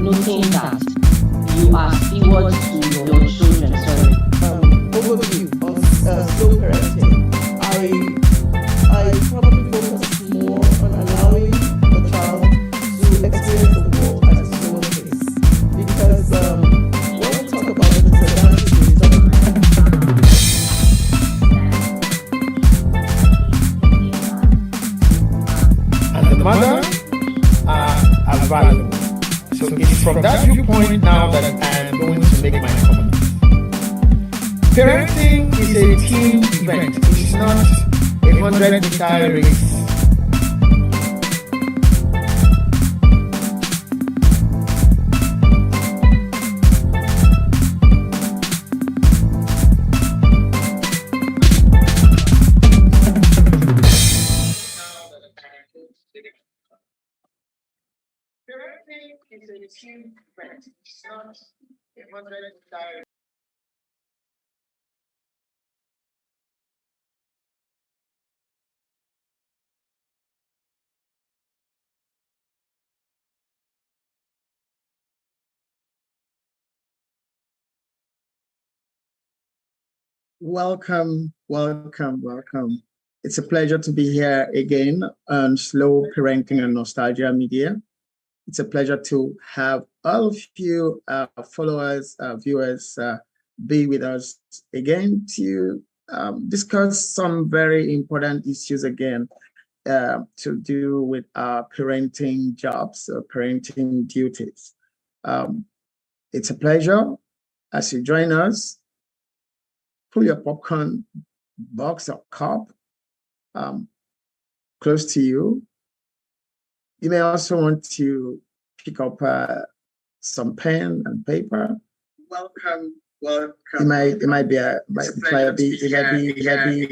noting that you are stewards to your children. Overview on slow parenting. I probably focus more on allowing the child to experience the world at a slower pace, because when we talk about the disadvantages and the mother are valuable. So it's from that viewpoint now that I am going to make my comment. Parenting is a team event. It is not a 100-meter race. Parenting is a team event. It's not a 100-meter race. Welcome. It's a pleasure to be here again on Slow Parenting and Nostalgia Media. It's a pleasure to have all of you followers, viewers, be with us again to discuss some very important issues again to do with our parenting jobs, parenting duties. It's a pleasure as you join us. Pull your popcorn box or cup close to you. You may also want to pick up some pen and paper. Welcome. It might be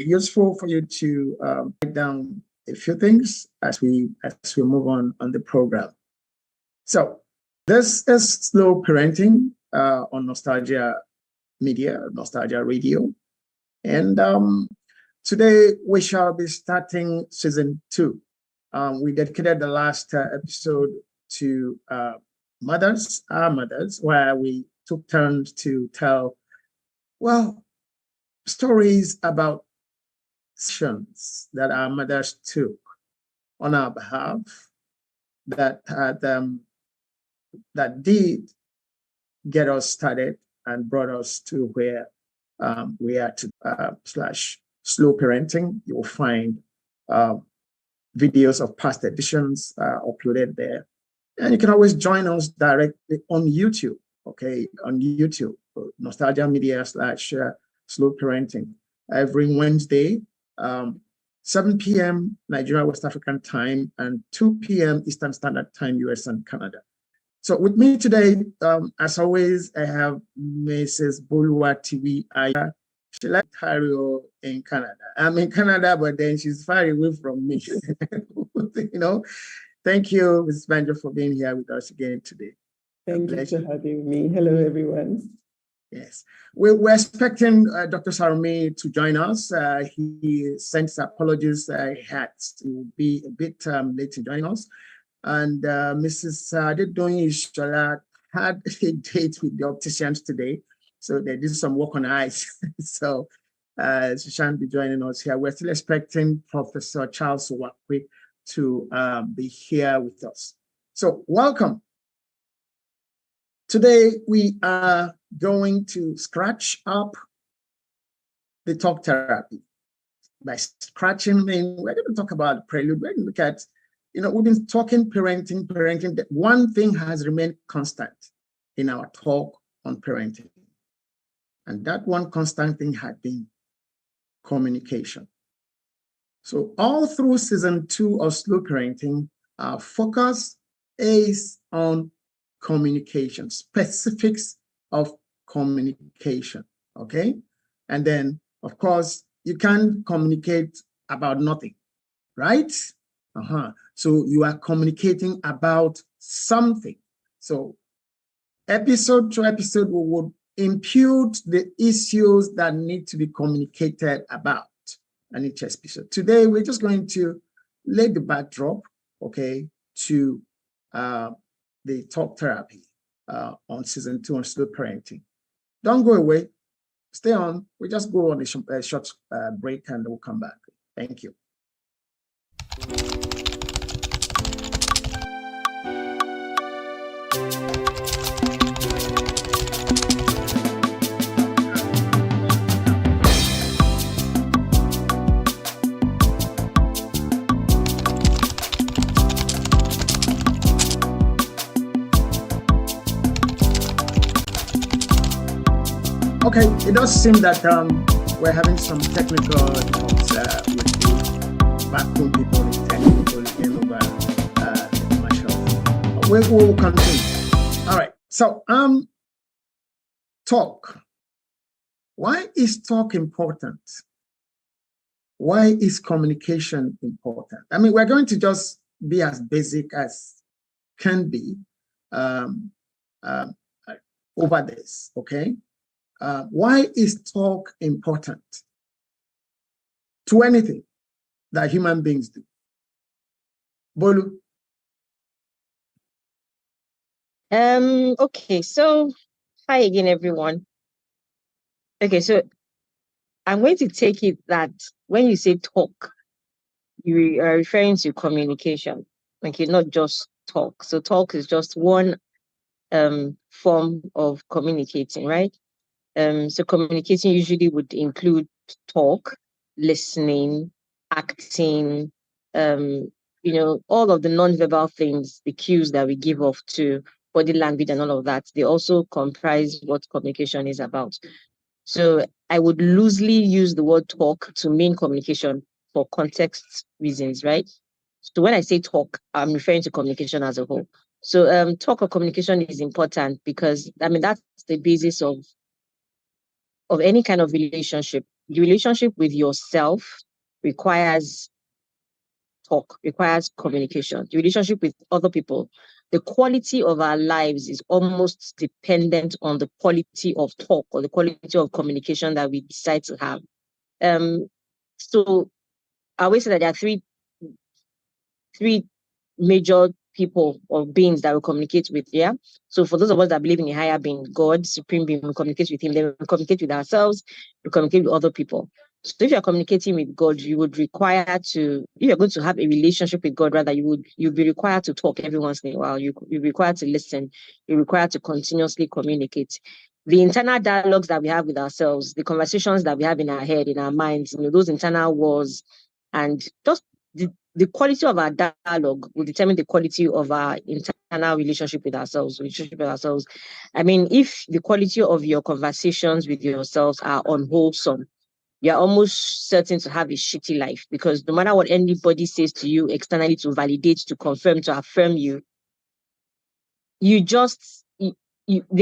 useful for you to write down a few things as we move on the program. So this is Slow Parenting on Nostalgia Media, Nostalgia Radio, and today we shall be starting season 2. We dedicated the last episode to our mothers, where we took turns to tell, stories about actions that our mothers took on our behalf that did get us started and brought us to where we are to /slow parenting. You'll find videos of past editions uploaded there. And you can always join us directly on YouTube, okay? On YouTube, Nostalgia Media /Slow Parenting. Every Wednesday, 7 p.m. Nigeria West African time and 2 p.m. Eastern Standard Time, US and Canada. So with me today, as always, I have Mrs. Boluwatiwi Aya. She likes Ontario in Canada. I'm in Canada, but then she's far away from me. Thank you, Mrs. Banjo, for being here with us again today. Thank you for having me. Hello, everyone. Yes, we're expecting Dr. Sarumi to join us. He sends apologies. He had to be a bit late in joining us. And Mrs. Adedoyin Ishola had a date with the opticians today. So they did some work on eyes. So she shan't be joining us here. We're still expecting Professor Charles Owakwe to be here with us. So welcome. Today we are going to scratch up the talk therapy. By scratching, we're going to talk about the prelude. We're going to look at, we've been talking parenting. One thing has remained constant in our talk on parenting. And that one constant thing had been communication. So all through season 2 of Slow Parenting, our focus is on communication, specifics of communication, okay? And then, of course, you can't communicate about nothing, right? So you are communicating about something. So episode to episode, we would impute the issues that need to be communicated about in each episode. Today, we're just going to lay the backdrop, okay, to the talk therapy. on season 2 on slow parenting. Don't go away. Stay on. We just go on a short break and we'll come back. Thank you. Okay, it does seem that we're having some technical difficulties with the backbone people, the technical again over the commercial. We'll continue. All right. So talk. Why is talk important? Why is communication important? I mean, we're going to just be as basic as can be over this, okay? Why is talk important to anything that human beings do? Bolu? Okay, so hi again, everyone. Okay, so I'm going to take it that when you say talk, you are referring to communication, okay, not just talk. So talk is just one form of communicating, right? So communicating usually would include talk, listening, acting, all of the non-verbal things, the cues that we give off to body language and all of that, they also comprise what communication is about. So I would loosely use the word talk to mean communication for context reasons, right? So when I say talk, I'm referring to communication as a whole. So talk or communication is important because, I mean, that's the basis of any kind of relationship. The relationship with yourself requires talk, requires communication. The relationship with other people, the quality of our lives is almost dependent on the quality of talk or the quality of communication that we decide to have. So I always say that there are three major people or beings that we communicate with. Yeah. So for those of us that believe in a higher being, God, supreme being, we communicate with him, then we communicate with ourselves, we communicate with other people. So if you're communicating with God, you would require to, if you're going to have a relationship with God, rather, you'd be required to talk every once in a while. You're required to listen. You're required to continuously communicate. The internal dialogues that we have with ourselves, the conversations that we have in our head, in our minds, those internal wars, and just the quality of our dialogue will determine the quality of our internal relationship with ourselves. I mean, if the quality of your conversations with yourselves are unwholesome, you're almost certain to have a shitty life, because no matter what anybody says to you externally to validate, to confirm, to affirm you, they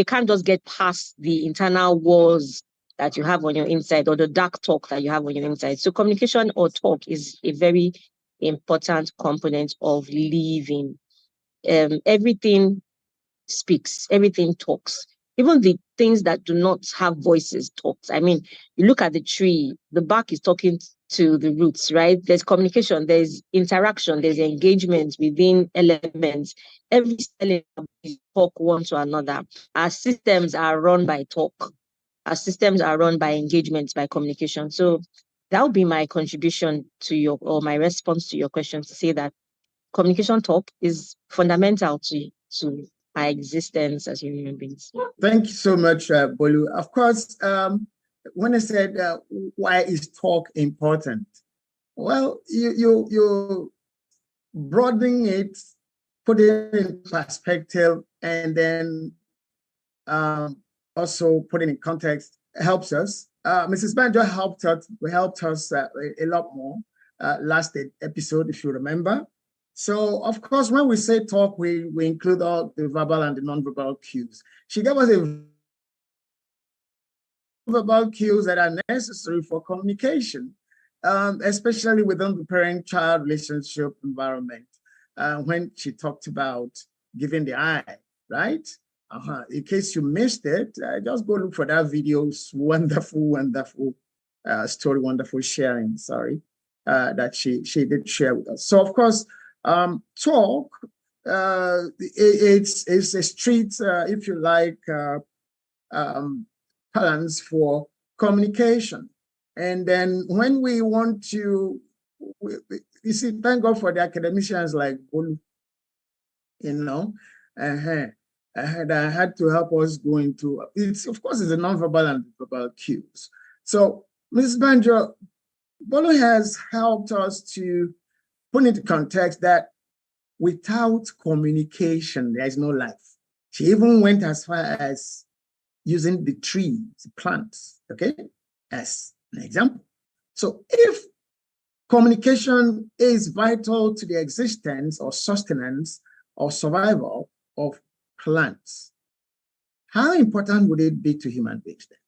can't just get past the internal walls that you have on your inside, or the dark talk that you have on your inside. So communication or talk is a very important component of living. Everything speaks, everything talks. Even the things that do not have voices talks. I mean, you look at the tree, the bark is talking to the roots, right? There's communication, there's interaction, there's engagement within elements. Every cell talk one to another. Our systems are run by talk. Our systems are run by engagement, by communication. So that would be my contribution to my response to your question, to say that communication talk is fundamental to our existence as human beings. Thank you so much, Bolu. Of course, when I said why is talk important, well, you broadening it, put it in perspective, and then also put it in context helps us. Mrs. Banjo helped us a lot more last episode, if you remember. So, of course, when we say talk, we include all the verbal and the non-verbal cues. She gave us a verbal cues that are necessary for communication, especially within the parent-child relationship environment. When she talked about giving the eye, right? In case you missed it, just go look for that video. It's wonderful story, wonderful sharing, that she did share with us. So, of course, talk it's a street, if you like, balance for communication. And then when we want to, you see, thank God for the academicians like Bolu, you know, that had to help us go into, it's, of course, it's a nonverbal and verbal cues. So, Mrs. Banjo, Bolu has helped us to put into context that without communication, there is no life. She even went as far as using the trees, the plants, okay, as an example. So if communication is vital to the existence or sustenance or survival of plants, how important would it be to human beings then?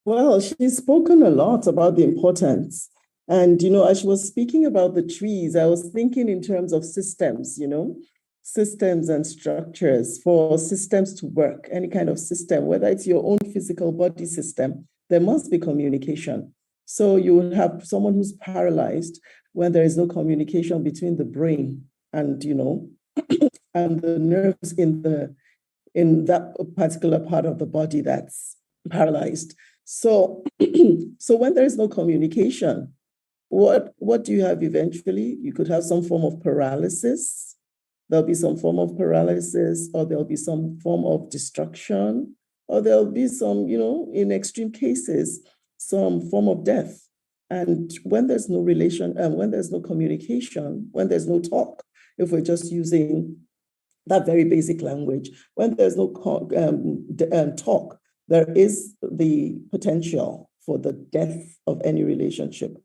Well, she's spoken a lot about the importance. And, as she was speaking about the trees, I was thinking in terms of systems, systems and structures. For systems to work, any kind of system, whether it's your own physical body system, there must be communication. So you will have someone who's paralyzed when there is no communication between the brain and, and the nerves in that particular part of the body that's paralyzed. So, so when there is no communication, what do you have eventually? You could have some form of paralysis. There'll be some form of paralysis, or there'll be some form of destruction, or there'll be some, in extreme cases, some form of death. And when there's no when there's no communication, when there's no talk, if we're just using that very basic language, when there's no talk, there is the potential for the death of any relationship,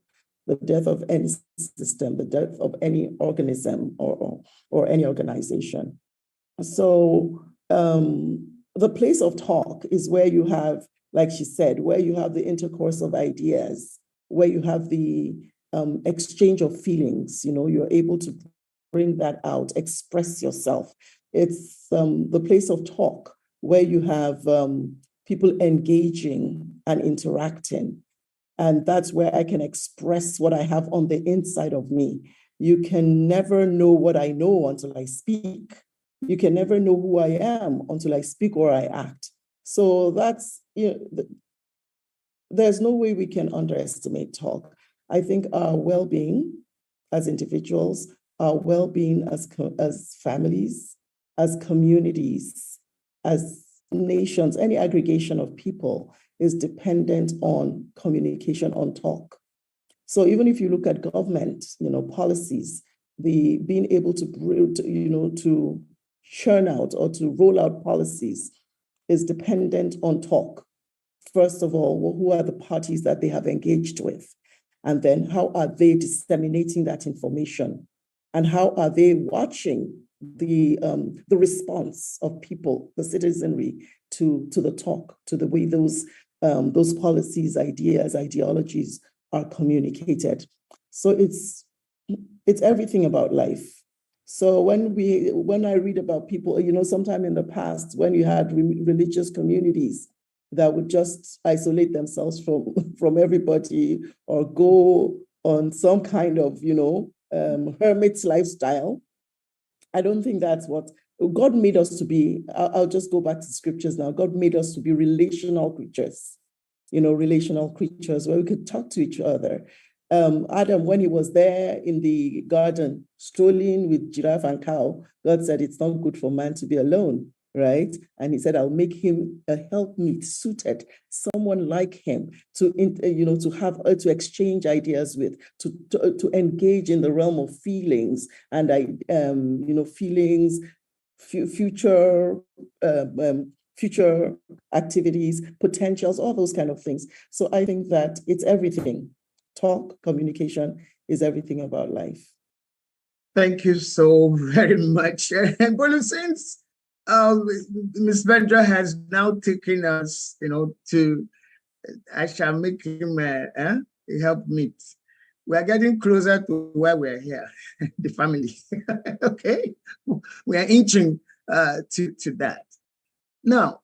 the death of any system, the death of any organism or any organization. So the place of talk is where you have, like she said, where you have the intercourse of ideas, where you have the exchange of feelings. You're able to bring that out, express yourself. It's the place of talk where you have people engaging and interacting. And that's where I can express what I have on the inside of me. You can never know what I know until I speak. You can never know who I am until I speak or I act. So that's, there's no way we can underestimate talk. I think our well-being as individuals, our well-being as families, as communities, as nations, any aggregation of people is dependent on communication, on talk. So even if you look at government, policies, the being able to to churn out or to roll out policies is dependent on talk. First of all, who are the parties that they have engaged with? And then how are they disseminating that information? And how are they watching the response of people, the citizenry, to the talk, to the way those policies, ideas, ideologies are communicated? So it's everything about life. So when I read about people, sometime in the past, when you had religious communities that would just isolate themselves from everybody or go on some kind of, hermit's lifestyle, I don't think that's what God made us to be. I'll just go back to scriptures now. God made us to be relational creatures, relational creatures where we could talk to each other. Adam, when he was there in the garden, strolling with giraffe and cow, God said, it's not good for man to be alone, right? And he said, I'll make him a helpmeet suited, someone like him to exchange ideas with, to engage in the realm of feelings and feelings, future activities, potentials, all those kind of things. So I think that it's everything. Talk, communication is everything about life. Thank you so very much. And Bolu, since Ms. Vendra has now taken us, to, I shall make him help meet. We are getting closer to where we're here, the family. Okay, we are inching to that. Now,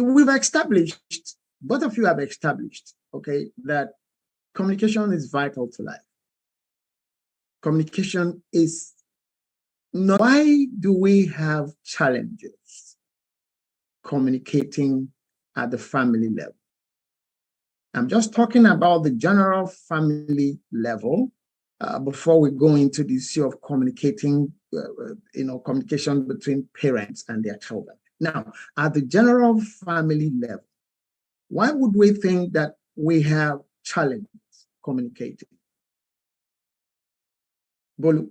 we've established, both of you have established, okay, that communication is vital to life. Communication is why do we have challenges communicating at the family level? I'm just talking about the general family level before we go into the issue of communicating, communication between parents and their children. Now, at the general family level, why would we think that we have challenges communicating? Bolu.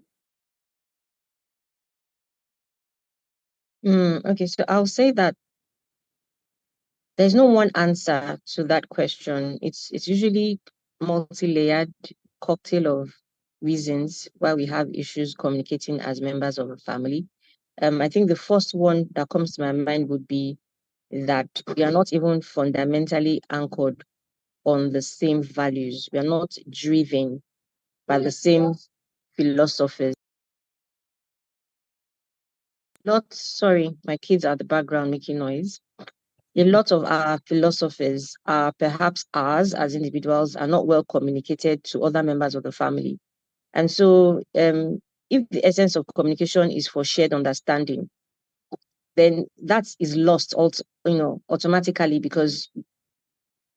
Okay, so I'll say that there's no one answer to that question. It's usually multi-layered cocktail of reasons why we have issues communicating as members of a family. I think the first one that comes to my mind would be that we are not even fundamentally anchored on the same values. We are not driven by the same philosophies. Not sorry, my kids are at the background making noise. A lot of our philosophies are perhaps ours as individuals are not well communicated to other members of the family. And so if the essence of communication is for shared understanding, then that is lost automatically because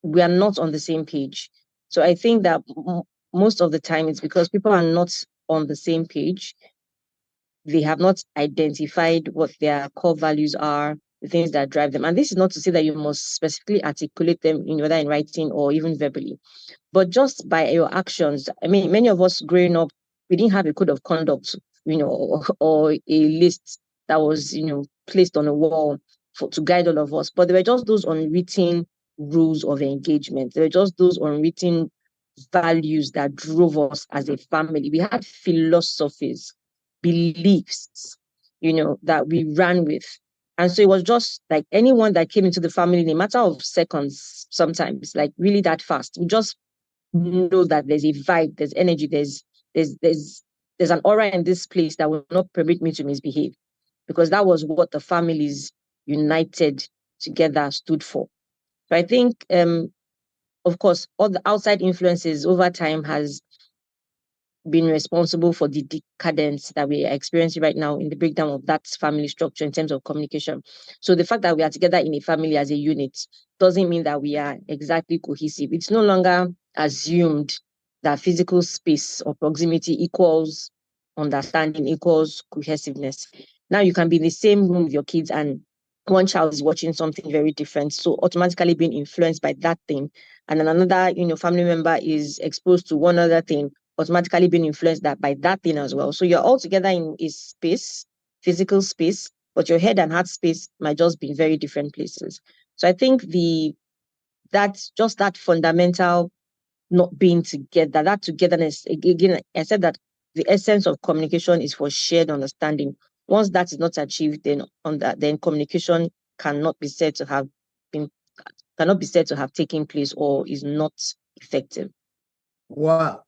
we are not on the same page. So I think that most of the time it's because people are not on the same page. They have not identified what their core values are, the things that drive them. And this is not to say that you must specifically articulate them in whether in writing or even verbally, but just by your actions. I mean, many of us growing up, we didn't have a code of conduct, or a list that was, placed on a wall to guide all of us. But there were just those unwritten rules of engagement. There were just those unwritten values that drove us as a family. We had philosophies, beliefs, that we ran with. And so it was just like anyone that came into the family in a matter of seconds, sometimes, like really that fast. We just know that there's a vibe, there's energy, there's an aura in this place that will not permit me to misbehave. Because that was what the families united together stood for. So I think of course, all the outside influences over time has been responsible for the decadence that we are experiencing right now in the breakdown of that family structure in terms of communication. So the fact that we are together in a family as a unit doesn't mean that we are exactly cohesive. It's no longer assumed that physical space or proximity equals understanding, equals cohesiveness. Now you can be in the same room with your kids and one child is watching something very different, so automatically being influenced by that thing, and then another, family member is exposed to one other thing, automatically being influenced by that thing as well. So you're all together in a space, physical space, but your head and heart space might just be in very different places. So I think that fundamental not being together, that togetherness, again, I said that the essence of communication is for shared understanding. Once that is not achieved, then communication cannot be said to have taken place or is not effective. Wow.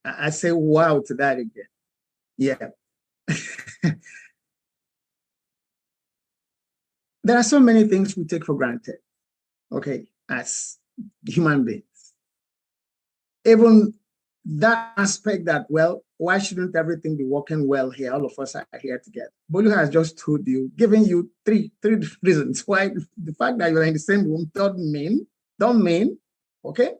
I say wow to that again. Yeah. There are so many things we take for granted, okay, as human beings. Even that aspect that, well, why shouldn't everything be working well here? All of us are here together. Bolu has just told you, giving you three reasons why the fact that you're in the same room don't mean, okay?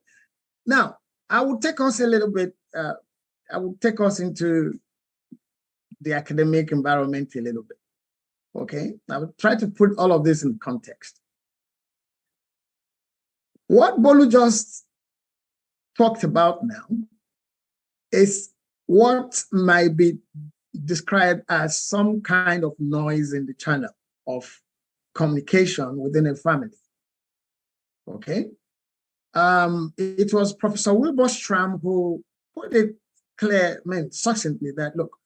Now, I will take us a little bit, I will take us into the academic environment a little bit, okay? I will try to put all of this in context. What Bolu just talked about now is what might be described as some kind of noise in the channel of communication within a family. Okay. It was Professor Wilbur Schramm who put it succinctly that, look,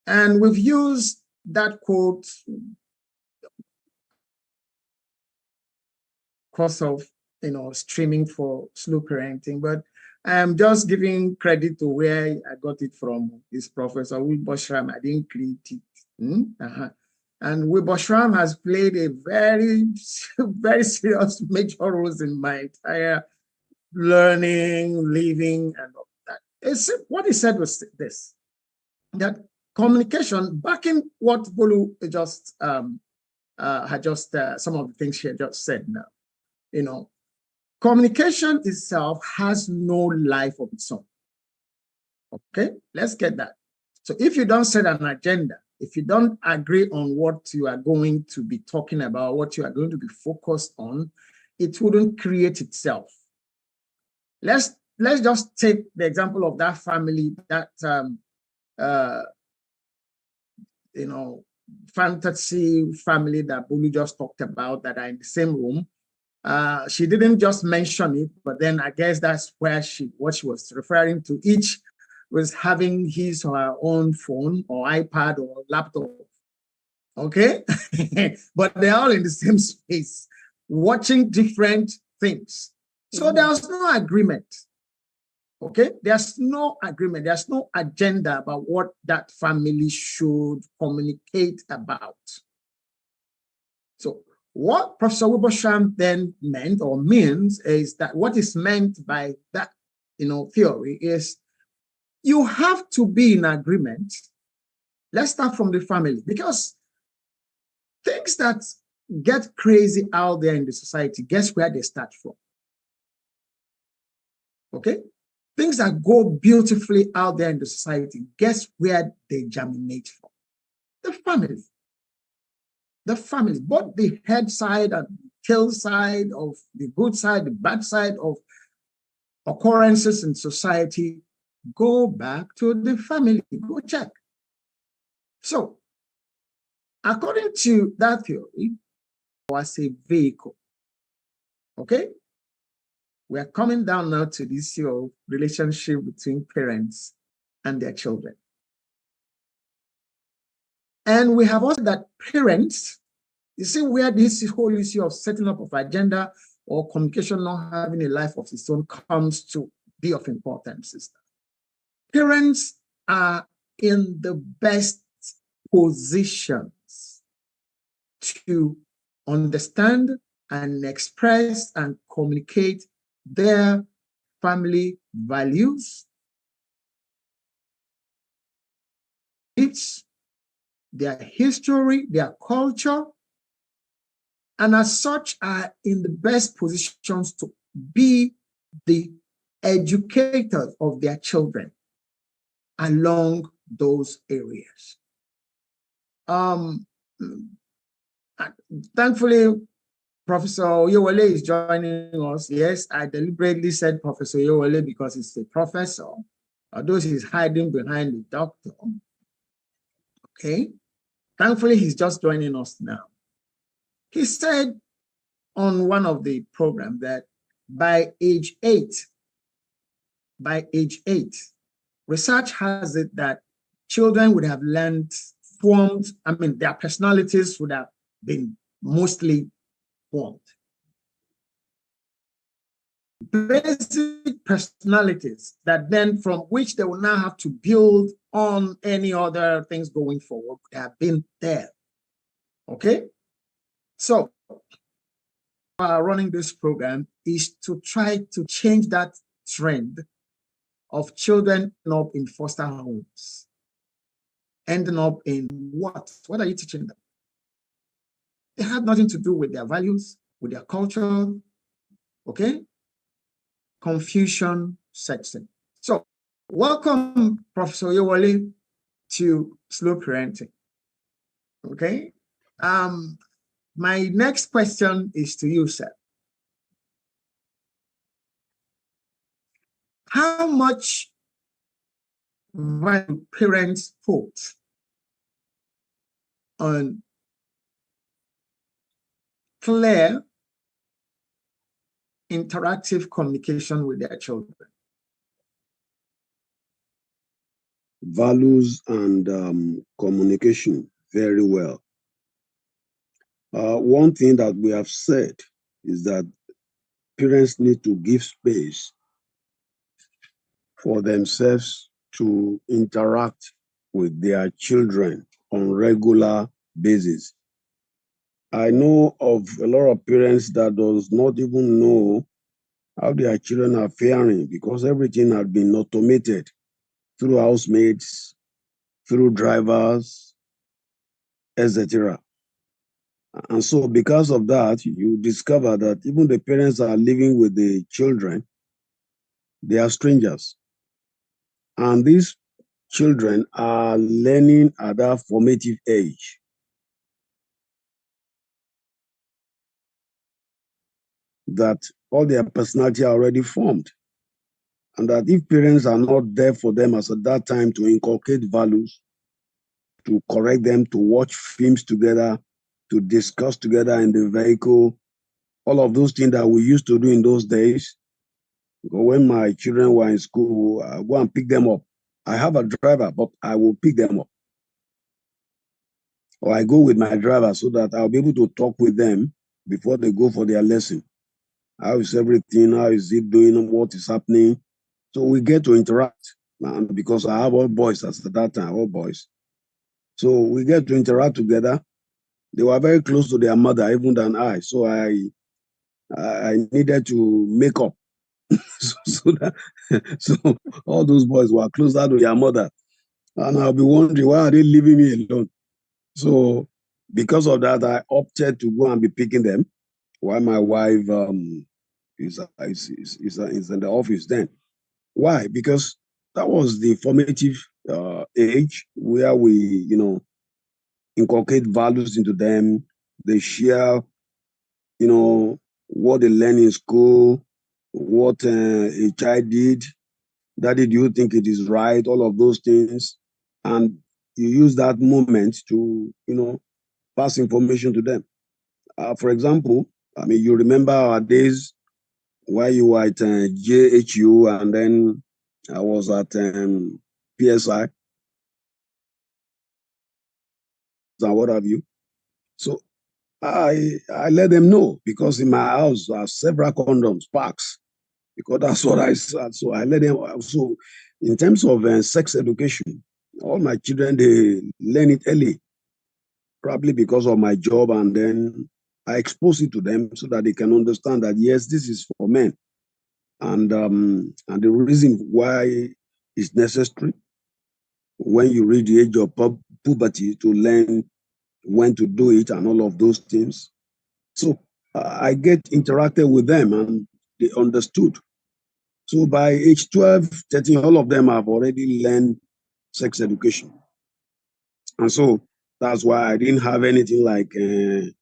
and we've used that quote course of streaming for slow parenting, but I'm just giving credit to where I got it from. Is Professor Wilbur Schramm. I didn't create it. And Wilbur Schramm has played a very, very serious major roles in my entire learning, living, and all that. What he said was this, that communication, backing what Bolu just had just some of the things she had just said now. You know, communication itself has no life of its own. Okay, let's get that. So if you don't set an agenda, if you don't agree on what you are going to be talking about, what you are going to be focused on, it wouldn't create itself. Let's just take the example of that family, that you know, fantasy family that Bulu just talked about, that are in the same room. She didn't just mention it, but then I guess that's where what she was referring to. Each was having his or her own phone or iPad or laptop. Okay, but they're all in the same space, watching different things. So there's no agreement. Okay, there's no agreement, there's no agenda about what that family should communicate about. So what Professor Wilbur Schramm then meant or means is that what is meant by that, you know, theory is you have to be in agreement. Let's start from the family, because things that get crazy out there in the society, guess where they start from? Okay? Things that go beautifully out there in the society, guess where they germinate from? The family. The family, both the head side and tail side of the good side, the bad side of occurrences in society, go back to the family. Go check. So, according to that theory, was a vehicle. Okay? We are coming down now to this relationship between parents and their children. And we have also that parents, you see where this whole issue of setting up of agenda or communication not having a life of its own comes to be of importance, sister. Parents are in the best positions to understand and express and communicate their family values, their history, their culture, and as such are in the best positions to be the educators of their children along those areas. Thankfully, Professor Oyewole is joining us. Yes, I deliberately said Professor Oyewole because he's a professor, although he's hiding behind the doctor. Okay, thankfully he's just joining us now. He said on one of the programs that by age 8, research has it that children would have their personalities would have been mostly formed. Basic personalities that then from which they will now have to build on any other things going forward would have been there. Okay? So, running this program is to try to change that trend of children ending up in foster homes, ending up in what? What are you teaching them? They have nothing to do with their values, with their culture, okay? Confusion sets in. So, welcome, Professor Oyewole, to Slow Parenting, okay? My next question is to you, sir. How much value parents put on clear, interactive communication with their children? Values and communication very well. One thing that we have said is that parents need to give space for themselves to interact with their children on regular basis. I know of a lot of parents that does not even know how their children are faring because everything had been automated through housemaids through drivers, etc. And so because of that, you discover that even the parents are living with the children, they are strangers. And these children are learning at that formative age. That all their personality are already formed. And that if parents are not there for them as at that time to inculcate values, to correct them, to watch films together, to discuss together in the vehicle, all of those things that we used to do in those days. When my children were in school, I go and pick them up. I have a driver, but I will pick them up. Or I go with my driver so that I'll be able to talk with them before they go for their lesson. How is everything? How is it doing? What is happening? So we get to interact. And because I have all boys at that time, all boys. So we get to interact together. They were very close to their mother, even than I. So I needed to make up. So all those boys were closer to their mother. And I'll be wondering, why are they leaving me alone? So because of that, I opted to go and be picking them while my wife is in the office then. Why? Because that was the formative age where we, inculcate values into them. They share, what they learn in school, what a child did. Daddy, do you think it is right? All of those things. And you use that moment to, pass information to them. For example, I mean, you remember our days while you were at JHU and then I was at PSI and what have you. So I let them know because in my house there are several condoms, packs, because that's what I said. So I let them. So in terms of sex education, all my children, they learn it early, probably because of my job. And then I expose it to them so that they can understand that, yes, this is for men. And the reason why it's necessary when you reach the age of puberty to learn when to do it and all of those things. So I get interacted with them and they understood. So by age 12, 13, all of them have already learned sex education. And so that's why I didn't have anything like any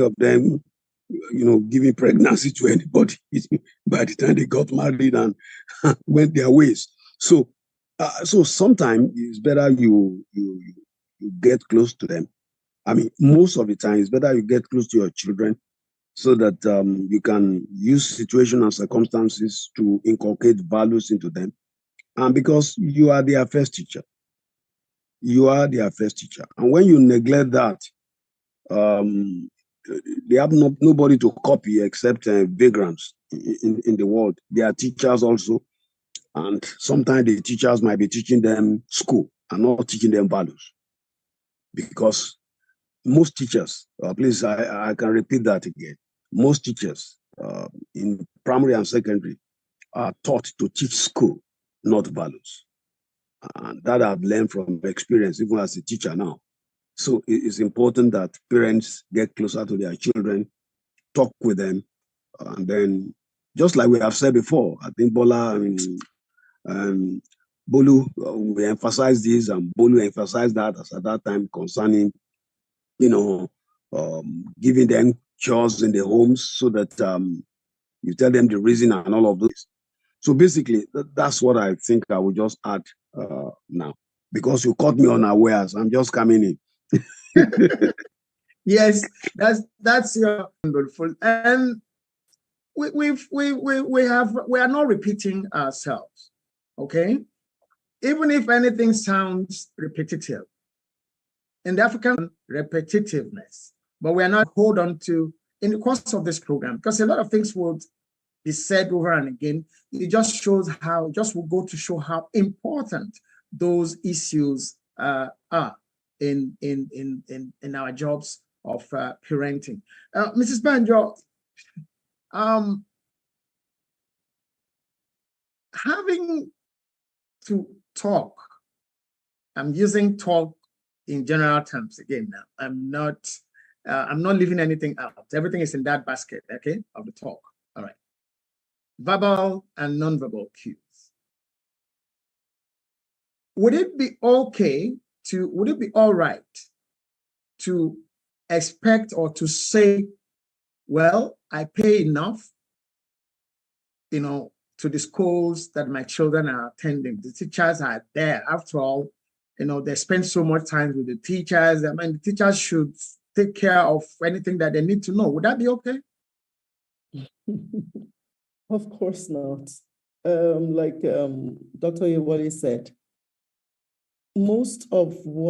of them, giving pregnancy to anybody by the time they got married and went their ways. So sometimes it's better you get close to them. I mean, most of the time it's better you get close to your children so that you can use situation and circumstances to inculcate values into them. And because you are their first teacher, you are their first teacher. And when you neglect that, um, they have nobody to copy except vagrants in the world. They are teachers also. And sometimes the teachers might be teaching them school and not teaching them values. Because most teachers, please, I can repeat that again. Most teachers in primary and secondary are taught to teach school, not values. And that I've learned from experience, even as a teacher now. So it's important that parents get closer to their children, talk with them, and then, just like we have said before, I think Bola and Bolu, we emphasize this, and Bolu emphasized that as at that time concerning, giving them chores in the homes so that you tell them the reason and all of those. So basically, that's what I think I will just add now, because you caught me unawares. I'm just coming in. Yes, that's your wonderful. And we are not repeating ourselves. Okay, even if anything sounds repetitive, in the African repetitiveness, but we are not hold on to in the course of this program, because a lot of things would be said over and again. It just shows how, just will go to show how important those issues are in our jobs of parenting. Mrs. Banjo, having to talk I'm using talk in general terms again now. I'm not leaving anything out. Everything is in that basket, okay, of the talk. All right. Verbal and nonverbal cues. Would it be all right to expect or to say, well, I pay enough, to the schools that my children are attending. The teachers are there. After all, they spend so much time with the teachers. I mean, the teachers should take care of anything that they need to know. Would that be okay? Of course not. Like Dr. Yewale said, most of what